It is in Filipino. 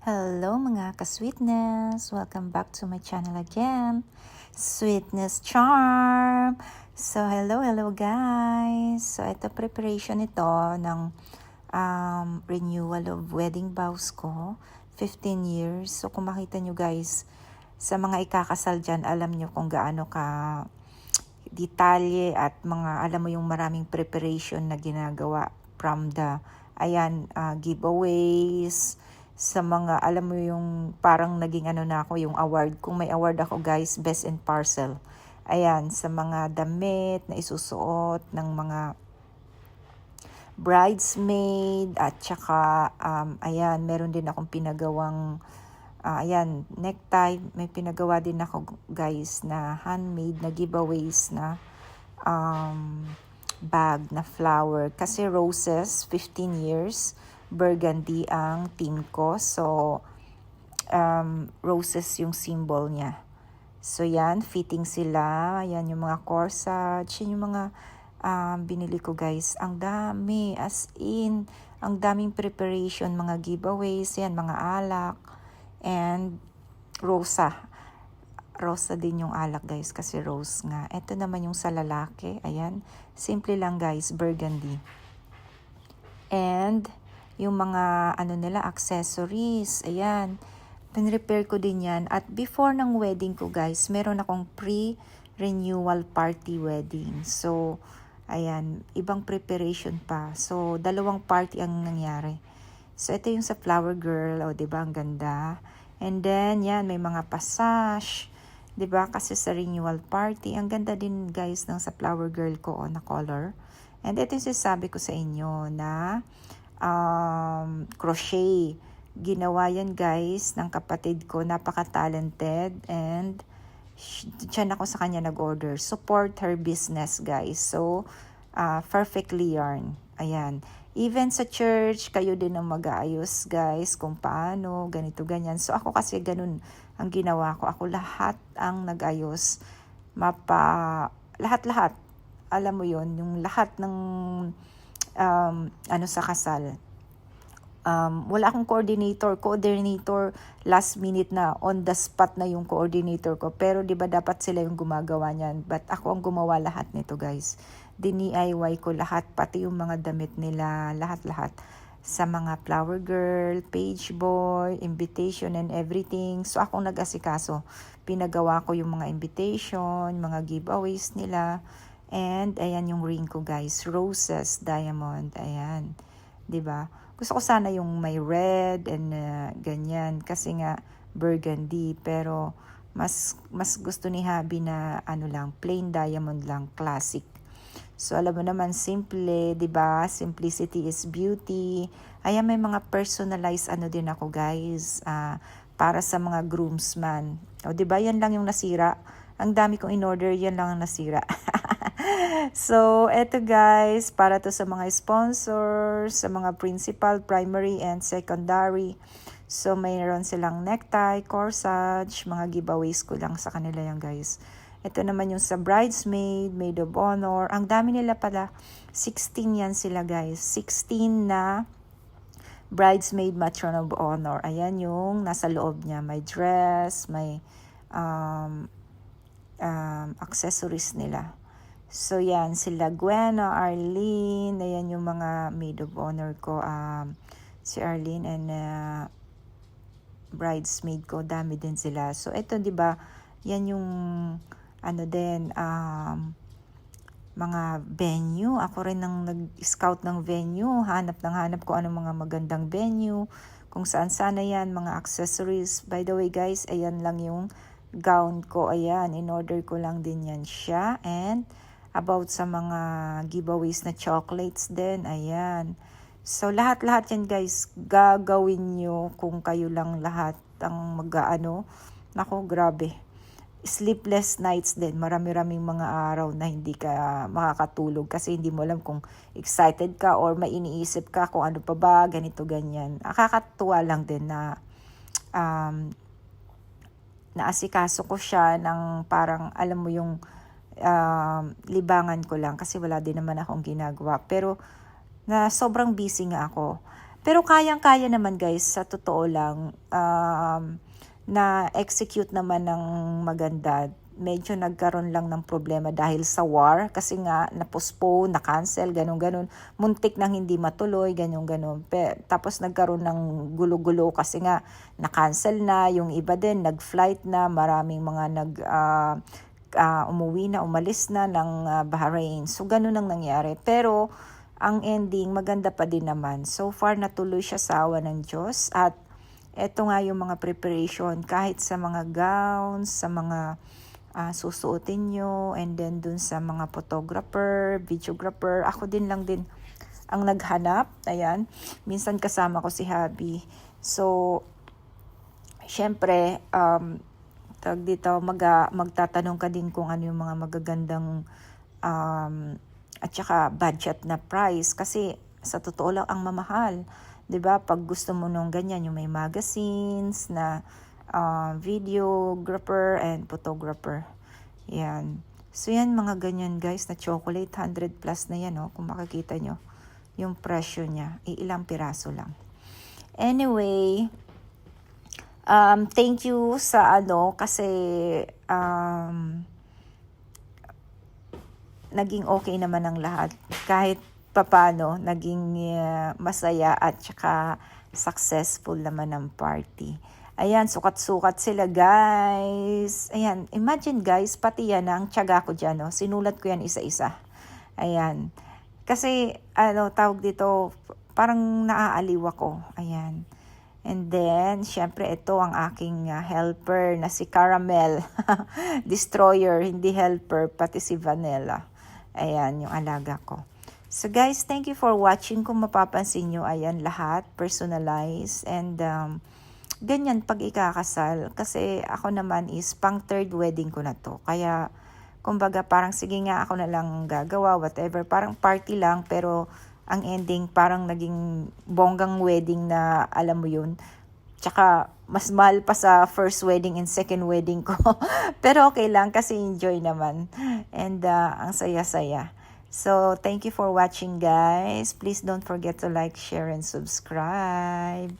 Hello mga ka-sweetness! Welcome back to my channel again, Sweetness Charm! So, hello guys! So, ito preparation ito ng renewal of wedding vows ko, 15 years. So, kung makita nyo guys, sa mga ikakasal dyan, alam nyo kung gaano ka detalye at mga, alam mo yung maraming preparation na ginagawa from the, giveaways, sa mga, alam mo yung parang naging ano na ako, yung award. Kung may award ako guys, best in parcel. Ayan, sa mga damit na isusuot ng mga bridesmaid at saka, ayan, meron din akong pinagawang, necktie. May pinagawa din ako guys na handmade na giveaways na bag na flower. Kasi roses, 15 years. Burgundy ang team ko. So, roses yung symbol niya. So, yan. Fitting sila. Yan yung mga corsage. Yan yung mga binili ko guys. Ang dami. As in, ang daming preparation. Mga giveaways. Yan, mga alak. And rosa. Rosa din yung alak guys. Kasi rose nga. Ito naman yung sa lalaki. Ayan. Simple lang guys. Burgundy. And yung mga nila accessories, ayan, pinrepair ko din yan. At before ng wedding ko guys, meron akong pre-renewal party wedding. So, ayan, ibang preparation pa. So, dalawang party ang nangyari. So, ito yung sa flower girl, o diba, ang ganda. And then, yan, may mga passage, diba, kasi sa renewal party, ang ganda din guys ng sa flower girl ko, na color. And ito yung sinasabi ko sa inyo na crochet. Ginawa yan guys ng kapatid ko, napaka-talented, and dyan ako sa kanya nag-order. Support her business guys. So, perfectly yarn. Ayan. Even sa church, kayo din ang mag-aayos guys kung paano, ganito, ganyan. So, ako kasi ganun ang ginawa ko. Ako lahat ang nag-ayos. Lahat-lahat. Alam mo yon, yung lahat ng sa kasal. Wala akong coordinator, last minute na, on the spot na yung coordinator ko. Pero di ba dapat sila yung gumagawa niyan? But ako ang gumawa lahat nito guys. DIY ko lahat, pati yung mga damit nila, lahat-lahat. Sa mga flower girl, page boy, invitation and everything. So akong nag-asikaso. Pinagawa ko yung mga invitation, mga giveaways nila. And ayan yung ring ko guys, roses, diamond, ayan. 'Di ba? Gusto ko sana yung may red and ganyan kasi nga burgundy, pero mas gusto ni Habi na lang, plain diamond lang, classic. So alam mo naman, simple, 'di ba? Simplicity is beauty. Ayan, may mga personalized din ako guys, para sa mga groomsman. O 'di ba? Yan lang yung nasira. Ang dami kong in-order, yan lang ang nasira. So, eto guys, para to sa mga sponsors, sa mga principal, primary, and secondary. So, mayroon silang necktie, corsage, mga giveaways ko lang sa kanila yan guys. Ito naman yung sa bridesmaid, maid of honor. Ang dami nila pala. 16 yan sila guys. 16 na bridesmaid, matron of honor. Ayan yung nasa loob niya. May dress, may accessories nila. So, yan, sila Gwen, Arlene, ayan yung mga maid of honor ko, si Arlene and bridesmaid ko, dami din sila. So, ito, di ba, yan yung, mga venue. Ako rin ang nag-scout ng venue, hanap ko anong mga magandang venue, kung saan sana yan, mga accessories. By the way, guys, ayan lang yung gown ko, ayan, in-order ko lang din yan siya, and about sa mga giveaways na chocolates din, ayan. So, lahat-lahat yan guys, gagawin nyo kung kayo lang lahat ang Nako, grabe. Sleepless nights din, marami-raming mga araw na hindi ka makakatulog kasi hindi mo alam kung excited ka or may iniisip ka kung ano pa ba, ganito, ganyan. Nakakatuwa lang din na naasikaso ko siya ng parang, alam mo yung libangan ko lang kasi wala din naman akong ginagawa. Pero na sobrang busy nga ako. Pero kayang-kaya naman guys, sa totoo lang, na-execute naman ng maganda. Medyo nagkaroon lang ng problema dahil sa war kasi nga na-postpone, na-cancel, ganun-ganun. Muntik nang hindi matuloy, ganun-ganun. Tapos nagkaroon ng gulo-gulo kasi nga na-cancel na, yung iba din nag-flight na, maraming mga umuwi na, umalis na ng Bahrain. So ganun ang nangyari. Pero ang ending maganda pa din naman. So far natuloy siya sa awa ng Diyos at eto nga yung mga preparation kahit sa mga gowns, sa mga susuotin nyo, and then dun sa mga photographer, videographer, ako din lang din ang naghanap. Ayan, minsan kasama ko si Habi. So, syempre, tag dito, magtatanong ka din kung ano yung mga magagandang at saka budget na price. Kasi sa totoo lang ang mamahal. 'Di ba? Pag gusto mo nung ganyan, yung may magazines na videographer and photographer. Yan. So yan mga ganyan guys na chocolate, 100 plus na yan, oh, kung makikita nyo yung presyo niya. Ilang piraso lang. Anyway, thank you sa kasi naging okay naman ang lahat. Kahit papano, naging masaya at saka successful naman ang party. Ayan, sukat-sukat sila guys. Ayan, imagine guys, pati yan ang tiyaga ko dyan. No? Sinulat ko yan isa-isa. Ayan. Kasi, tawag dito, parang naaaliw ako. Ayan. And then, syempre, ito ang aking helper na si Caramel. Destroyer, hindi helper, pati si Vanilla. Ayan, yung alaga ko. So guys, thank you for watching. Kung mapapansin nyo, ayan, lahat personalized. And ganyan pag ikakasal. Kasi ako naman is pang third wedding ko na to. Kaya, kumbaga parang sige nga ako na lang gagawa, whatever. Parang party lang, pero ang ending parang naging bonggang wedding na alam mo yun. Tsaka mas mahal pa sa first wedding and second wedding ko. Pero okay lang kasi enjoy naman. And ang saya-saya. So, thank you for watching guys. Please don't forget to like, share, and subscribe.